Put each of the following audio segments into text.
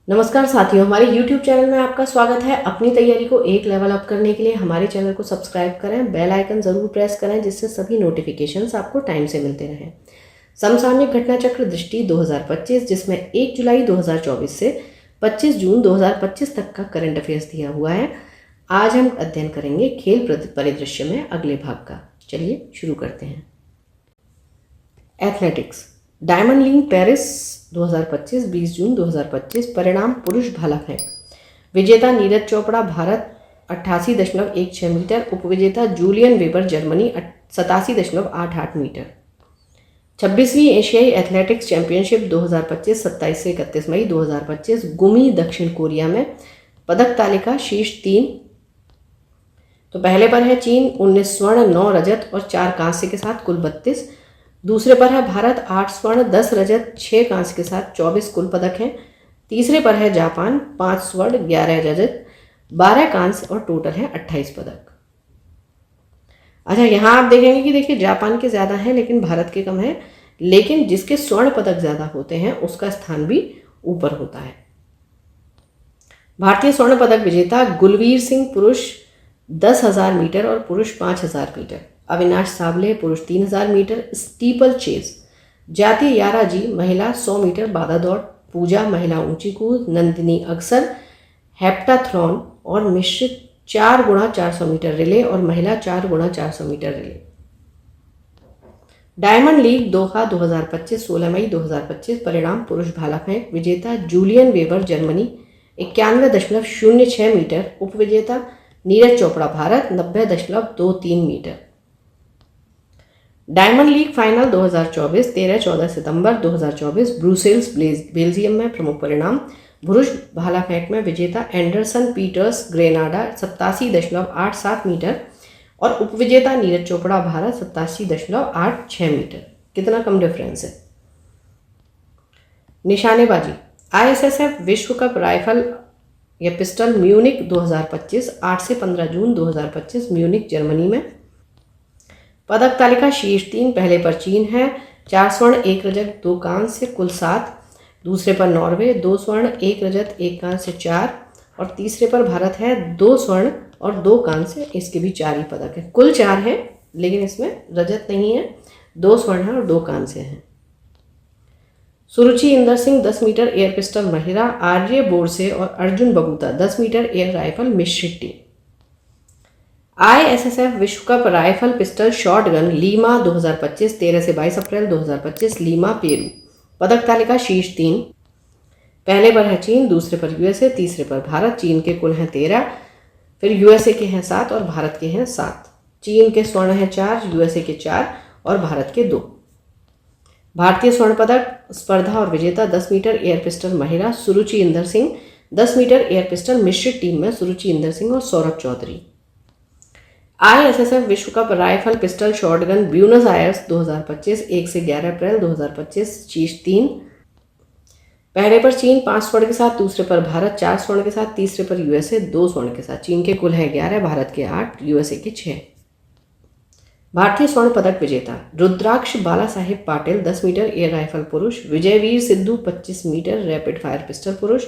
नमस्कार साथियों, हमारे YouTube चैनल में आपका स्वागत है। अपनी तैयारी को एक लेवल अप करने के लिए हमारे चैनल को सब्सक्राइब करें, बेल आइकन ज़रूर प्रेस करें जिससे सभी नोटिफिकेशंस आपको टाइम से मिलते रहें। समसामयिक घटना चक्र दृष्टि 2025 जिसमें 1 जुलाई 2024 से 25 जून 2025 तक का करंट अफेयर्स दिया हुआ है। आज हम अध्ययन करेंगे खेल परिदृश्य में अगले भाग का। चलिए शुरू करते हैं। एथलेटिक्स डायमंड लीग पेरिस 2025 20 जून 2025। परिणाम पुरुष भाला फेंक। विजेता नीरज चोपड़ा भारत 88.16 मीटर। उपविजेता जूलियन वेबर जर्मनी 87.88 मीटर। 26वीं एशियाई एथलेटिक्स चैंपियनशिप 2025 27 से 31 मई 2025 गुमी दक्षिण कोरिया में। पदक तालिका शीर्ष 3। तो पहले पर है चीन 19 स्वर्ण 9 रजत और 4 कांस्य के साथ कुल 32। दूसरे पर है भारत 8 स्वर्ण 10 रजत 6 कांस्य के साथ 24 कुल पदक हैं। तीसरे पर है जापान 5 स्वर्ण 11 रजत 12 कांस्य और टोटल है 28 पदक। अच्छा, यहाँ आप देखेंगे कि देखिए जापान के ज़्यादा हैं लेकिन भारत के कम है, लेकिन जिसके स्वर्ण पदक ज़्यादा होते हैं उसका स्थान भी ऊपर होता है। भारतीय स्वर्ण पदक विजेता गुलवीर सिंह पुरुष 10,000 मीटर और पुरुष 5,000 मीटर। अविनाश सावले पुरुष 3,000 मीटर स्टीपल चेस। जाति यारा जी महिला 100 मीटर बाधा दौड़। पूजा महिला ऊंची कूद। नंदिनी अक्सर हेप्टाथ्लॉन और मिश्रित 4x400 मीटर रिले और महिला 4x400 metre relay. Diamond League Doha 2025 16 मई 2025। परिणाम पुरुष भाला फेंक। विजेता जूलियन वेबर जर्मनी 91.06 मीटर। उपविजेता Neeraj Chopra Bharat 90.23 metre. Diamond League final 2024 13-14 सितंबर 2024 ब्रुसेल्स बेल्जियम में। प्रमुख परिणाम पुरुष भाला फेंक में विजेता एंडरसन पीटर्स ग्रेनाडा 87.87 मीटर और उपविजेता नीरज चोपड़ा भारत 87.86 मीटर। कितना कम डिफरेंस है। निशानेबाजी ISSF विश्व कप राइफल या पिस्टल म्यूनिक 2025 8 से 15 जून 2025 म्यूनिक जर्मनी में। पदक तालिका शीर्ष 3। पहले पर चीन है 4 स्वर्ण 1 रजत 2 कांस्य कुल 7। दूसरे पर नॉर्वे 2 स्वर्ण 1 रजत 1 कांस्य 4 और तीसरे पर भारत है 2 स्वर्ण और 2 कांस्य, इसके भी 4 ही पदक है। कुल 4 है लेकिन इसमें रजत नहीं है, 2 स्वर्ण है और 2 कांस्य हैं। Suruchi Inder Singh 10 metre air pistol महिला। आर्य बोरसे और Arjun Babuta 10 metre air rifle मिश्रित टीम। ISSF विश्व cup rifle pistol shotgun Lima 2025 13 से 22 अप्रैल 2025 लीमा पेरू। पदक तालिका शीर्ष 3। पहले पर है चीन, दूसरे पर USA, तीसरे पर भारत। चीन के कुल हैं 13, फिर USA के हैं 7 और भारत के हैं 7। चीन के स्वर्ण हैं 4, USA के 4 और भारत के 2। भारतीय स्वर्ण पदक स्पर्धा और विजेता 10 मीटर एयर पिस्टल महिला Suruchi Inder Singh. 10 metre air pistol मिश्रित टीम में सुरुचि इंदर सिंह और सौरभ चौधरी। ISSF विश्व cup rifle pistol shotgun Buenos Aires 2025 1 से 11 अप्रैल 2025 शीर्ष 3। पहले पर चीन 5 स्वर्ण के साथ, दूसरे पर भारत 4 स्वर्ण के साथ, तीसरे पर USA 2 स्वर्ण के साथ। चीन के कुल है 11, भारत के 8, USA के 6। भारतीय स्वर्ण पदक विजेता Rudraksh Bala Saheb Patil 10 metre air rifle पुरुष। Vijayveer Sidhu 25 metre rapid fire pistol पुरुष।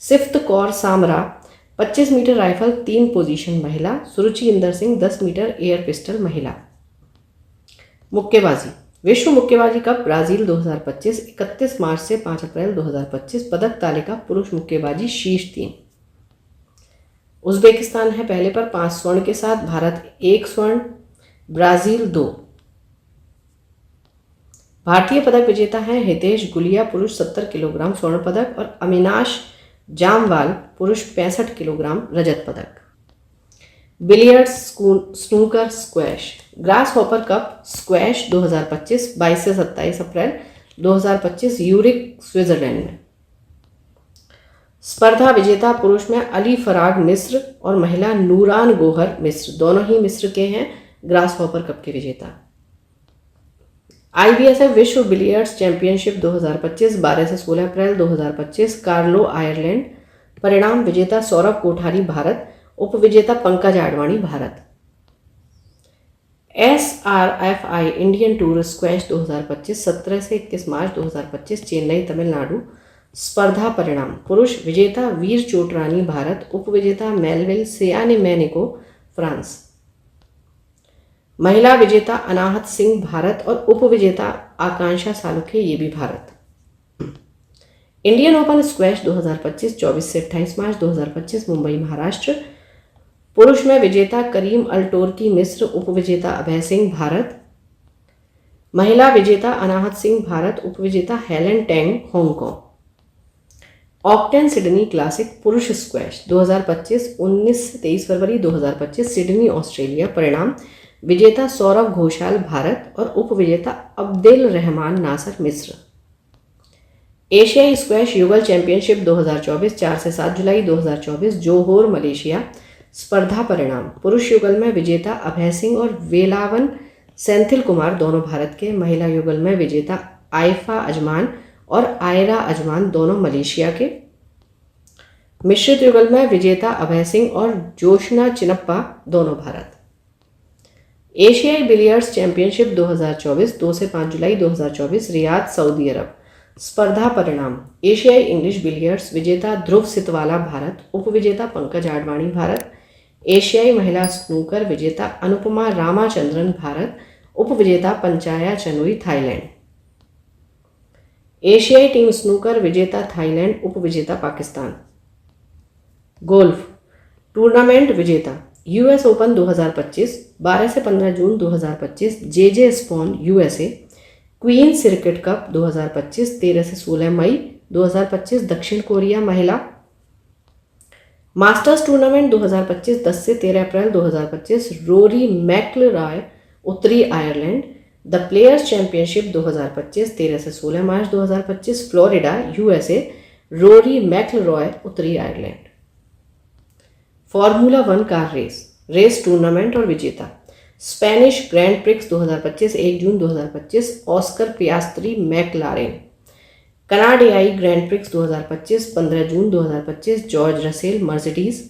Sift Kaur Samra 25 metre rifle 3 position महिला। Suruchi Inder Singh 10 metre air pistol महिला। मुक्केबाजी विश्व मुक्केबाजी कप ब्राजील 2025 31 मार्च से 5 अप्रैल 2025। पदक तालिका पुरुष मुक्केबाजी शीर्ष 3। उज्बेकिस्तान है पहले पर 5 स्वर्ण के साथ, भारत 1 स्वर्ण, ब्राजील 2। भारतीय पदक विजेता हैं हितेश गुलिया पुरुष 70 किलोग्राम स्वर्ण पदक और अविनाश जामवाल पुरुष 65 किलोग्राम रजत पदक। Billiards snooker squash grass hopper cup squash 2025 22 से 27 अप्रैल 2025 यूरिक स्विट्जरलैंड में। स्पर्धा विजेता पुरुष में अली फराग मिस्र और महिला नूरान गोहर मिस्र, दोनों ही मिस्र के हैं ग्रास हॉपर कप के विजेता। IBSF विश्व बिलियर्ड्स चैंपियनशिप 2025 12 से 16 अप्रैल 2025 कार्लो आयरलैंड। परिणाम विजेता सौरभ कोठारी भारत, उपविजेता Pankaj Advani Bharat. SRFI Indian tour squash 2025 17 से 21 मार्च 2025 चेन्नई तमिलनाडु। स्पर्धा परिणाम, पुरुष विजेता वीर चोटरानी भारत, उपविजेता मेलविल सेयाने मैनेको फ्रांस। महिला विजेता अनाहत सिंह भारत और उपविजेता आकांक्षा सालुखे ये भी भारत। इंडियन ओपन स्क्वैश 2025 24 से 28 मार्च 2025 मुंबई महाराष्ट्र। पुरुष में विजेता करीम अल्टोर्की मिस्र, उपविजेता अभय सिंह भारत। महिला विजेता अनाहत सिंह भारत, उपविजेता Helen tang Hong Kong. Octane Sydney classic पुरुष स्क्वैश 2025 19 से 23 फरवरी 2025 सिडनी ऑस्ट्रेलिया। परिणाम विजेता सौरभ घोषाल भारत और उपविजेता अब्देल रहमान नासर मिस्र। एशियाई स्क्वैश युगल चैंपियनशिप 2024 4 से 7 जुलाई 2024 जोहोर मलेशिया। स्पर्धा परिणाम, पुरुष युगल में विजेता अभय सिंह और वेलावन सेंथिल कुमार दोनों भारत के। महिला युगल में विजेता आइफा अजमान और आयरा अजमान दोनों मलेशिया के। मिश्रित युगल में विजेता अभय सिंह और जोशना चिनप्पा दोनों भारत। एशियाई बिलियर्ड्स चैंपियनशिप 2024 2 से 5 जुलाई 2024 रियाद सऊदी अरब। स्पर्धा परिणाम, एशियाई इंग्लिश बिलियर्ड्स विजेता ध्रुव सितवाला भारत, उपविजेता पंकज आडवाणी भारत। एशियाई महिला स्नूकर विजेता अनुपमा रामाचंद्रन भारत, उपविजेता पंचाया चनुई थाईलैंड। एशियाई टीम स्नूकर विजेता थाईलैंड, उपविजेता पाकिस्तान। गोल्फ टूर्नामेंट विजेता यूएस ओपन 2025 12 से 15 जून 2025 JJ spawn USA. Queen circuit cup 2025 13 से 16 मई 2025 दक्षिण कोरिया महिला। मास्टर्स टूर्नामेंट 2025 10 से 13 अप्रैल 2025 रोरी मैक्लरॉय उत्तरी आयरलैंड। द प्लेयर्स चैंपियनशिप 2025 13 से 16 मार्च 2025 फ्लोरिडा यूएसए। रोरी मैक्लरॉय उत्तरी Ireland. Formula 1 car race tournament और विजेता स्पेनिश ग्रैंड प्रिक्स 2025 1 जून 2025 ऑस्कर पियास्त्री मैकलारेन। कनाडियाई ग्रैंड प्रिक्स 2025 15 जून 2025 George Russell Mercedes.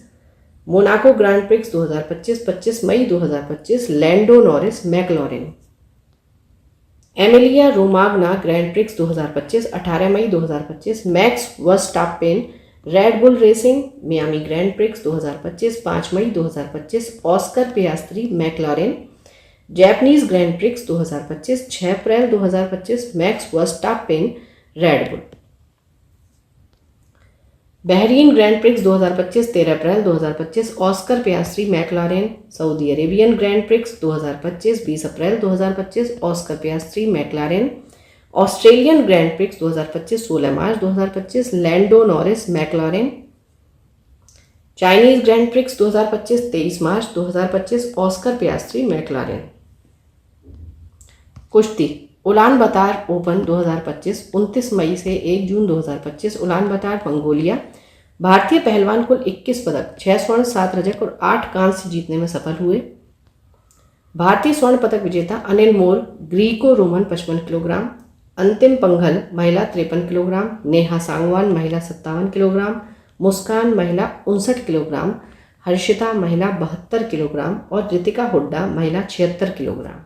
Monaco Grand prix 2025 25 मई 2025 Lando Norris McLaren. Emilia Romagna Grand prix 2025 18 मई 2025 Max Verstappen Red Bull Racing. Miami Grand prix 2025 5 मई 2025 Oscar Piastri McLaren. Japanese grand prix 2025 6 अप्रैल 2025 Max Verstappen Red Bull. Bahrain grand prix 2025 13 अप्रैल 2025 Oscar Piastri McLaren. Saudi Arabian grand prix 2025 20 अप्रैल 2025 Oscar Piastri McLaren. Australian grand prix 2025 16 मार्च 2025 Lando Norris McLaren. Chinese grand prix 2025 23 मार्च 2025 Oscar Piastri McLaren. कुश्ती Ulaanbaatar open 2025 29 मई से 1 जून 2025 Ulan बतार Mongolia. भारतीय पहलवान कुल 21 पदक 6 स्वर्ण 7 रजत और 8 कांस्य जीतने में सफल हुए। भारतीय स्वर्ण पदक विजेता अनिल मोर ग्रीको रोमन 55 किलोग्राम। अंतिम पंघल महिला 53 किलोग्राम। नेहा सांगवान महिला 57 किलोग्राम। मुस्कान महिला 59 किलोग्राम। हर्षिता महिला 72 किलोग्राम और रितिका हुड्डा महिला 76 किलोग्राम।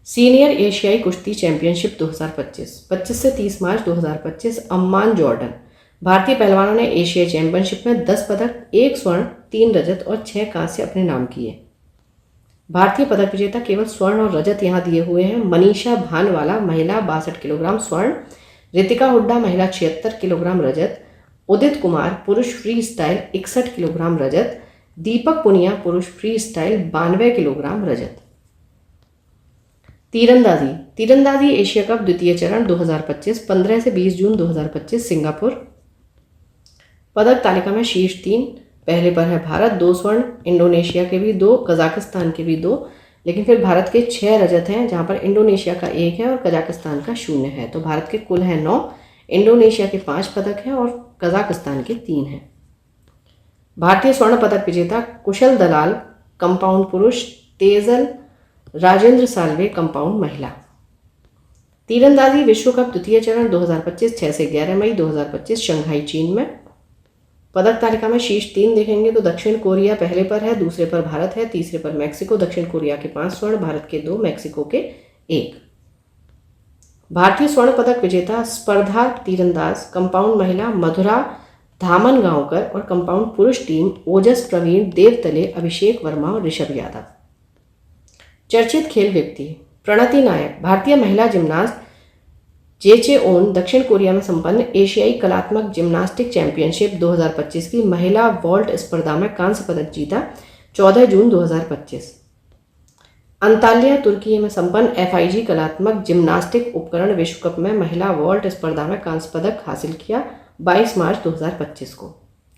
सीनियर एशियाई कुश्ती चैंपियनशिप 2025 25 से 30 मार्च 2025 अम्मान जॉर्डन। भारतीय पहलवानों ने एशियाई चैंपियनशिप में 10 पदक 1 स्वर्ण 3 रजत और 6 कांस्य अपने नाम किए। भारतीय पदक विजेता केवल स्वर्ण और रजत यहां दिए हुए हैं। मनीषा भानवाला महिला 62 किलोग्राम स्वर्ण। रितिका हुड्डा महिला 76 किलोग्राम रजत। उदित कुमार पुरुष फ्री स्टाइल 61 किलोग्राम रजत। दीपक पुनिया पुरुष फ्री स्टाइल 92 किलोग्राम रजत। तीरंदाजी एशिया कप द्वितीय चरण 2025 15 से 20 जून 2025 सिंगापुर। पदक तालिका में शीर्ष 3 पहले पर है भारत 2 स्वर्ण, इंडोनेशिया के भी 2, कजाकिस्तान के भी 2, लेकिन फिर भारत के 6 रजत हैं जहां पर इंडोनेशिया का 1 है और कजाकिस्तान का 0 है। तो भारत के कुल हैं 9, इंडोनेशिया के 5 पदक हैं और कजाकिस्तान के 3 हैं। भारतीय स्वर्ण पदक विजेता कुशल दलाल कंपाउंड पुरुष, तेजल राजेंद्र साल्वे कंपाउंड महिला। तीरंदाजी विश्व कप द्वितीय चरण 2025 6 से 11 मई 2025 शंघाई चीन में। पदक तालिका में शीर्ष 3 देखेंगे तो दक्षिण कोरिया पहले पर है, दूसरे पर भारत है, तीसरे पर मैक्सिको। दक्षिण कोरिया के 5 स्वर्ण, भारत के 2, मैक्सिको के 1। भारतीय स्वर्ण पदक विजेता स्पर्धा तीरंदाज कंपाउंड महिला मधुरा धामनगांवकर और कंपाउंड पुरुष टीम ओजस प्रवीण देवतले अभिषेक वर्मा और ऋषभ यादव। चर्चित खेल व्यक्ति प्रणति नायक भारतीय महिला जिम्नास्ट जेचेओन दक्षिण कोरिया में संपन्न एशियाई कलात्मक जिम्नास्टिक चैंपियनशिप 2025 की महिला वॉल्ट स्पर्धा में कांस्य पदक जीता 14 जून 2025। अंताल्या तुर्की में संपन्न एफआईजी कलात्मक जिम्नास्टिक उपकरण विश्व कप में महिला वॉल्ट स्पर्धा में कांस्य पदक हासिल किया 22 मार्च 2025 को।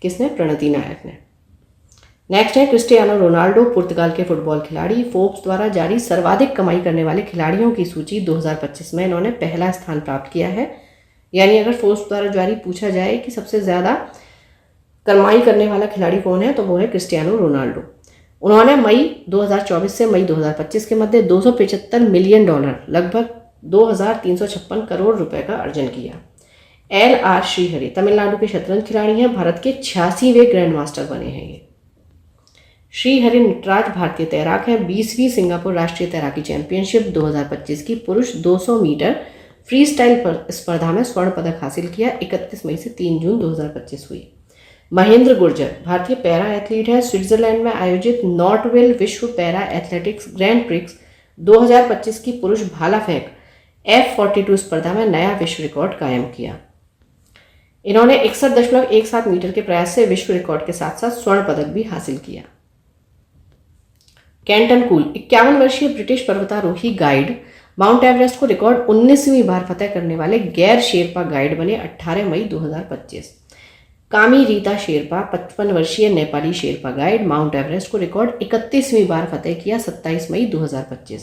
किसने? प्रणति नायक ने। नेक्स्ट है क्रिस्टियानो रोनाल्डो, पुर्तगाल के फुटबॉल खिलाड़ी। फोर्ब्स द्वारा जारी सर्वाधिक कमाई करने वाले खिलाड़ियों की सूची 2025 में इन्होंने पहला स्थान प्राप्त किया है। यानी अगर फोर्ब्स द्वारा जारी पूछा जाए कि सबसे ज़्यादा कमाई करने वाला खिलाड़ी कौन है, तो वो है क्रिस्टियानो रोनाल्डो। उन्होंने मई 2024 से मई 2025 के मध्य $275 मिलियन लगभग 2,356 करोड़ रुपए का अर्जन किया। LR श्रीहरि तमिलनाडु के शतरंज खिलाड़ी हैं। भारत के 86वें ग्रैंड मास्टर बने हैं ये। श्रीहरि नटराज भारतीय तैराक हैं। 20वीं सिंगापुर राष्ट्रीय तैराकी चैंपियनशिप 2025 की पुरुष 200 मीटर फ्री स्टाइल स्पर्धा में स्वर्ण पदक हासिल किया। 31 मई से 3 जून 2025 हुई। महेंद्र गुर्जर भारतीय पैरा एथलीट हैं। स्विट्जरलैंड में आयोजित नॉर्टविल विश्व पैरा एथलेटिक्स ग्रैंड प्रिक्स 2025 की पुरुष भाला फेंक F42 स्पर्धा में नया विश्व रिकॉर्ड कायम किया। इन्होंने 61.17 मीटर के प्रयास से विश्व रिकॉर्ड के साथ साथ स्वर्ण पदक भी हासिल किया। कैंटन कूल 51 वर्षीय ब्रिटिश पर्वतारोही गाइड माउंट एवरेस्ट को रिकॉर्ड 19वीं बार फतेह करने वाले गैर शेरपा गाइड बने 18 मई 2025। कामी रीता शेरपा 55 वर्षीय Nepali Sherpa guide mount Everest को रिकॉर्ड 31वीं बार फतेह किया 27 मई 2025।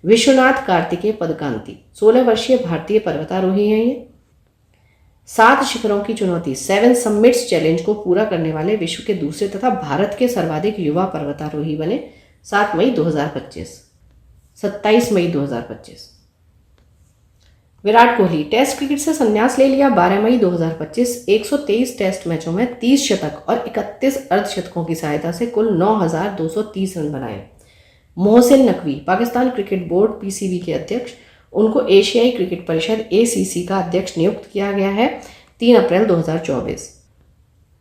विश्वनाथ कार्तिकेय पदकांती 16 वर्षीय भारतीय पर्वतारोही हैं ये। 7 शिखरों की चुनौती 7 समिट्स चैलेंज को पूरा करने वाले विश्व के दूसरे तथा भारत के सर्वाधिक युवा पर्वतारोही बने 7 मई 2025। 27 मई 2025। विराट कोहली टेस्ट क्रिकेट से संन्यास ले लिया 12 मई 2025। 123 टेस्ट मैचों में 30 शतक और 31 अर्धशतकों की सहायता से कुल 9,230 रन बनाए। Mohsin Naqvi Pakistan cricket board PCB के अध्यक्ष, उनको एशियाई क्रिकेट परिषद ACC का अध्यक्ष नियुक्त किया गया है 3 अप्रैल 2024।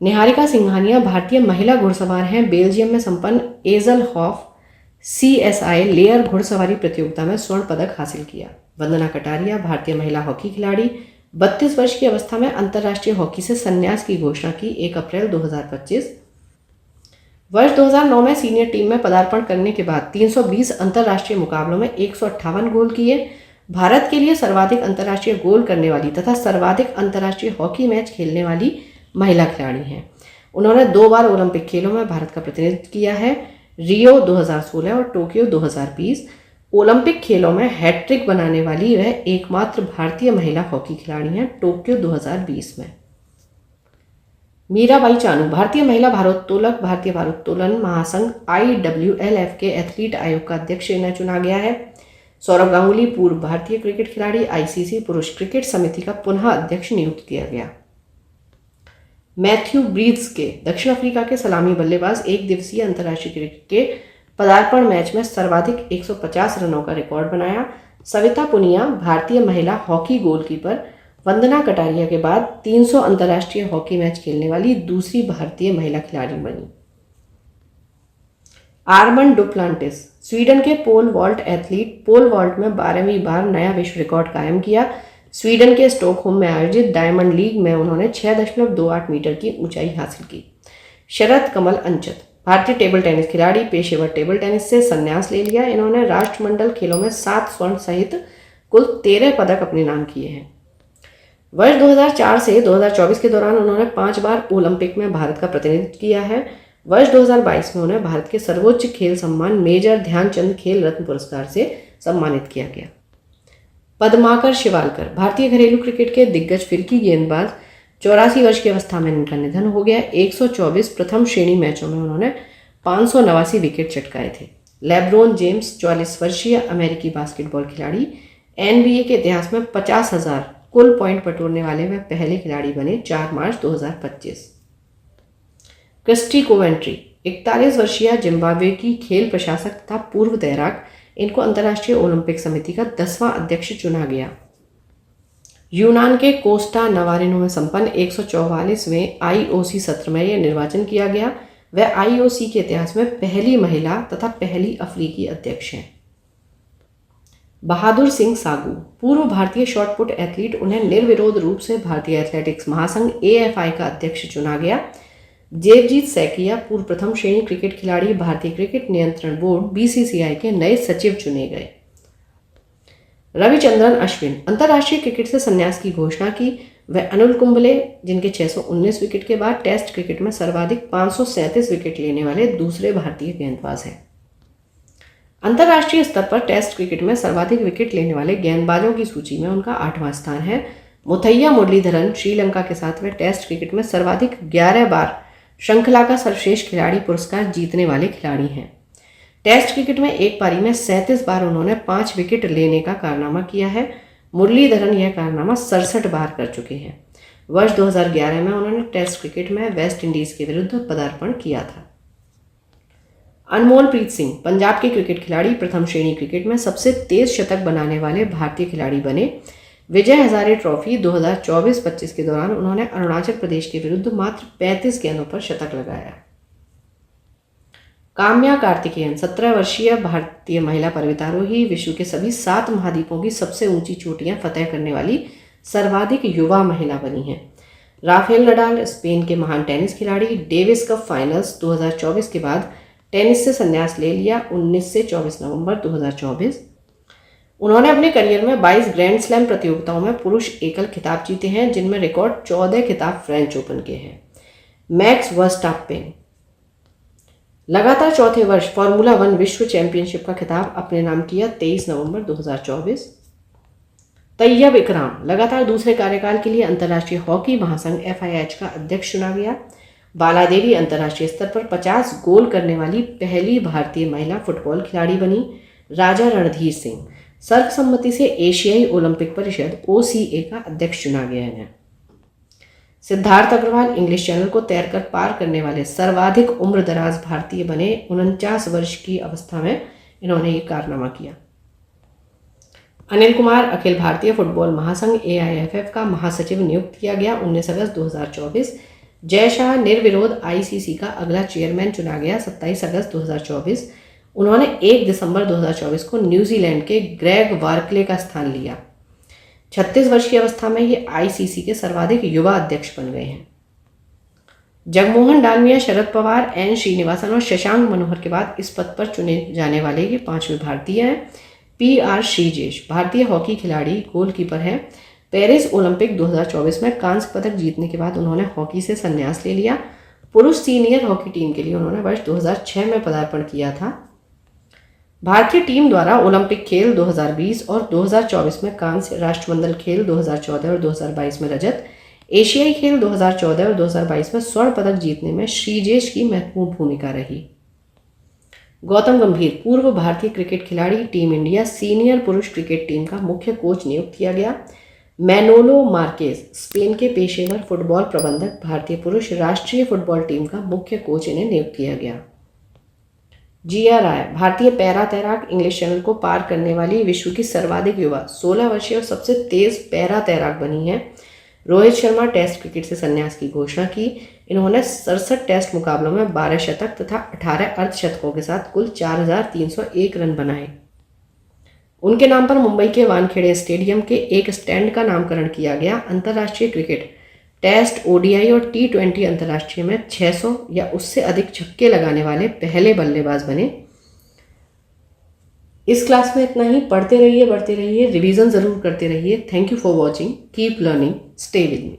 निहारिका सिंघानिया भारतीय महिला घुड़सवार हैं। बेल्जियम में संपन्न एजलहॉफ CSI लेयर घुड़सवारी प्रतियोगिता में स्वर्ण पदक हासिल किया। वंदना कटारिया भारतीय महिला हॉकी खिलाड़ी 32 वर्ष की अवस्था में अंतर्राष्ट्रीय हॉकी से संन्यास की घोषणा की 1 अप्रैल 2025। वर्ष 2009 में सीनियर टीम में पदार्पण करने के बाद 320 अंतर्राष्ट्रीय मुकाबलों में 158 गोल किए। भारत के लिए सर्वाधिक अंतर्राष्ट्रीय गोल करने वाली तथा सर्वाधिक अंतर्राष्ट्रीय हॉकी मैच खेलने वाली महिला खिलाड़ी हैं। उन्होंने 2 बार ओलंपिक खेलों में भारत का प्रतिनिधित्व किया है, रियो 2016 और टोक्यो 2020। ओलंपिक खेलों में हैट्रिक बनाने वाली वह एकमात्र भारतीय महिला हॉकी खिलाड़ी हैं टोक्यो 2020 में। मीराबाई चानू भारतीय महिला भारोत्तोलक, भारतीय भारोत्तोलन महासंघ IWLF के एथलीट आयोग का अध्यक्ष इन्हें चुना गया है। सौरव गांगुली पूर्व भारतीय क्रिकेट खिलाड़ी ICC पुरुष क्रिकेट समिति का पुनः अध्यक्ष नियुक्त किया गया। मैथ्यू ब्रीथ्स के दक्षिण अफ्रीका के सलामी बल्लेबाज एक दिवसीय अंतर्राष्ट्रीय क्रिकेट के पदार्पण मैच में सर्वाधिक 150 रनों का रिकॉर्ड बनाया। सविता पुनिया भारतीय महिला हॉकी गोलकीपर वंदना कटारिया के बाद 300 अंतर्राष्ट्रीय हॉकी मैच खेलने वाली दूसरी भारतीय महिला खिलाड़ी बनी। आर्मंड डुप्लांटिस स्वीडन के pole vault athlete, pole vault में 12वीं बार नया विश्व रिकॉर्ड कायम किया। स्वीडन के स्टॉकहोम में आयोजित डायमंड लीग में उन्होंने 6.28 मीटर की ऊंचाई हासिल की। शरद कमल अंचत भारतीय टेबल टेनिस खिलाड़ी, पेशेवर टेबल टेनिस से संन्यास ले लिया। इन्होंने राष्ट्रमंडल खेलों में 7 स्वर्ण सहित कुल 13 पदक अपने नाम किए हैं। वर्ष 2004 से 2024 के दौरान उन्होंने 5 बार ओलंपिक में भारत का प्रतिनिधित्व किया है। वर्ष 2022 में उन्हें भारत के सर्वोच्च खेल सम्मान मेजर ध्यानचंद खेल रत्न पुरस्कार से सम्मानित किया गया। पद्माकर शिवालकर भारतीय घरेलू क्रिकेट के दिग्गज फिरकी गेंदबाज, 84 वर्ष की अवस्था में इनका निधन हो गया। 124 प्रथम श्रेणी मैचों में उन्होंने 589 विकेट चटकाए थे। लेब्रोन जेम्स 44 वर्षीय अमेरिकी बास्केटबॉल खिलाड़ी, NBA के इतिहास में 50,000 कुल पॉइंट बटोरने वाले वह पहले खिलाड़ी बने 4 मार्च 2025। क्रिस्टी कोवेंट्री 41 वर्षीय जिम्बाब्वे की खेल प्रशासक तथा पूर्व तैराक, इनको अंतर्राष्ट्रीय ओलंपिक समिति का 10वां अध्यक्ष चुना गया। यूनान के कोस्टा नवारिनो में संपन्न 144वें आईओसी सत्र में यह निर्वाचन किया गया। वह आईओसी के इतिहास में पहली महिला तथा पहली अफ्रीकी अध्यक्ष हैं। बहादुर सिंह सागू, पूर्व भारतीय शॉटपुट एथलीट, उन्हें निर्विरोध रूप से भारतीय एथलेटिक्स महासंघ AFI का अध्यक्ष चुना गया। जेवजीत सैकिया, पूर्व प्रथम श्रेणी क्रिकेट खिलाड़ी, भारतीय क्रिकेट नियंत्रण बोर्ड BCCI के नए सचिव चुने गए। रविचंद्रन अश्विन, अंतर्राष्ट्रीय क्रिकेट से संन्यास की घोषणा की। वह अनिल कुंबले, जिनके 619 विकेट के बाद टेस्ट क्रिकेट में सर्वाधिक 537 विकेट लेने वाले दूसरे भारतीय गेंदबाज हैं। अंतर्राष्ट्रीय स्तर पर टेस्ट क्रिकेट में सर्वाधिक विकेट लेने वाले गेंदबाजों की सूची में उनका 8वां स्थान है। मुथैया मुरलीधरन, श्रीलंका के साथ वे टेस्ट क्रिकेट में सर्वाधिक 11 बार श्रृंखला का सर्वश्रेष्ठ खिलाड़ी पुरस्कार जीतने वाले खिलाड़ी हैं। टेस्ट क्रिकेट में एक पारी में 37 बार उन्होंने 5 विकेट लेने का कारनामा किया है। मुरलीधरन यह कारनामा 67 बार कर चुके हैं। वर्ष 2011 में उन्होंने टेस्ट क्रिकेट में वेस्ट इंडीज के विरुद्ध पदार्पण किया था। अनमोलप्रीत सिंह, पंजाब के क्रिकेट खिलाड़ी, प्रथम श्रेणी क्रिकेट में सबसे तेज शतक बनाने वाले भारतीय खिलाड़ी बने। विजय हजारे ट्रॉफी 2024-25 के दौरान उन्होंने अरुणाचल प्रदेश के विरुद्ध मात्र 35 गेंदों पर शतक लगाया। काम्या कार्तिकेयन, 17 वर्षीय भारतीय महिला पर्वतारोही, विश्व के सभी 7 महाद्वीपों की सबसे ऊंची चोटियां फतह करने वाली सर्वाधिक युवा महिला बनी हैं। राफेल नडाल, स्पेन के महान टेनिस खिलाड़ी, डेविस कप फाइनल्स 2024 के बाद टेनिस से संन्यास ले लिया। 19 से 24 नवंबर 2024। उन्होंने अपने करियर में 22 ग्रैंड स्लैम प्रतियोगिताओं में पुरुष एकल खिताब जीते हैं, जिनमें रिकॉर्ड 14 खिताब फ्रेंच ओपन के हैं। मैक्स वर्स्टापेन लगातार चौथे वर्ष फॉर्मूला 1 विश्व चैंपियनशिप का खिताब अपने नाम किया। 23 नवंबर 2024। तैयब इकराम लगातार दूसरे कार्यकाल के लिए अंतर्राष्ट्रीय हॉकी महासंघ FIH का अध्यक्ष चुना गया। बाला देवी अंतर्राष्ट्रीय स्तर पर 50 गोल करने वाली पहली भारतीय महिला फुटबॉल खिलाड़ी बनी। राजा रणधीर सिंह सर्वसम्मति से एशियाई ओलंपिक परिषद OCA का अध्यक्ष चुना गया है। सिद्धार्थ अग्रवाल इंग्लिश चैनल को तैरकर पार करने वाले सर्वाधिक उम्र दराज भारतीय बने। 49 वर्ष की अवस्था में इन्होंने ये कारनामा किया। अनिल कुमार अखिल भारतीय फुटबॉल महासंघ AIFF का महासचिव नियुक्त किया गया। 19 अगस्त 2024। जय शाह निर्विरोध ICC का अगला चेयरमैन चुना गया। 27 अगस्त 2024। उन्होंने 1 दिसंबर 2024 को न्यूजीलैंड के ग्रेग वार्कले का स्थान लिया। 36 वर्ष की अवस्था में ये ICC के सर्वाधिक युवा अध्यक्ष बन गए हैं। जगमोहन डालमिया, शरद पवार, N श्रीनिवासन और शशांक मनोहर के बाद इस पद पर चुने जाने वाले ये 5वें भारतीय हैं। PR श्रीजेश भारतीय हॉकी खिलाड़ी, गोलकीपर हैं। पेरिस ओलंपिक 2024 में कांस्य पदक जीतने के बाद उन्होंने हॉकी से संन्यास ले लिया। पुरुष सीनियर हॉकी टीम के लिए उन्होंने वर्ष 2006 में पदार्पण किया था। भारतीय टीम द्वारा ओलंपिक खेल 2020 और 2024 में कांस्य, राष्ट्रमंडल खेल 2014 और 2022 में रजत, एशियाई खेल 2014 और 2022 में स्वर्ण पदक जीतने में श्रीजेश की महत्वपूर्ण भूमिका रही। गौतम गंभीर पूर्व भारतीय क्रिकेट खिलाड़ी, टीम इंडिया सीनियर पुरुष क्रिकेट टीम का मुख्य कोच नियुक्त किया गया। मैनोलो मार्केज स्पेन के पेशेवर फुटबॉल प्रबंधक, भारतीय पुरुष राष्ट्रीय फुटबॉल टीम का मुख्य कोच इन्हें नियुक्त किया गया। जिया राय भारतीय पैरा तैराक, इंग्लिश चैनल को पार करने वाली विश्व की सर्वाधिक युवा 16 वर्षीय और सबसे तेज पैरा तैराक बनी है। रोहित शर्मा टेस्ट क्रिकेट से संन्यास की घोषणा की। इन्होंने 67 टेस्ट मुकाबलों में 12 शतक तथा 18 अर्धशतकों के साथ कुल 4301 रन बनाए। उनके नाम पर मुंबई के वानखेड़े स्टेडियम के एक स्टैंड का नामकरण किया गया। अंतर्राष्ट्रीय क्रिकेट टेस्ट, ODI और T20 अंतर्राष्ट्रीय में 600 या उससे अधिक छक्के लगाने वाले पहले बल्लेबाज बने। इस क्लास में इतना ही। पढ़ते रहिए, बढ़ते रहिए, रिवीजन जरूर करते रहिए। Thank you for watching. Keep learning, stay with me.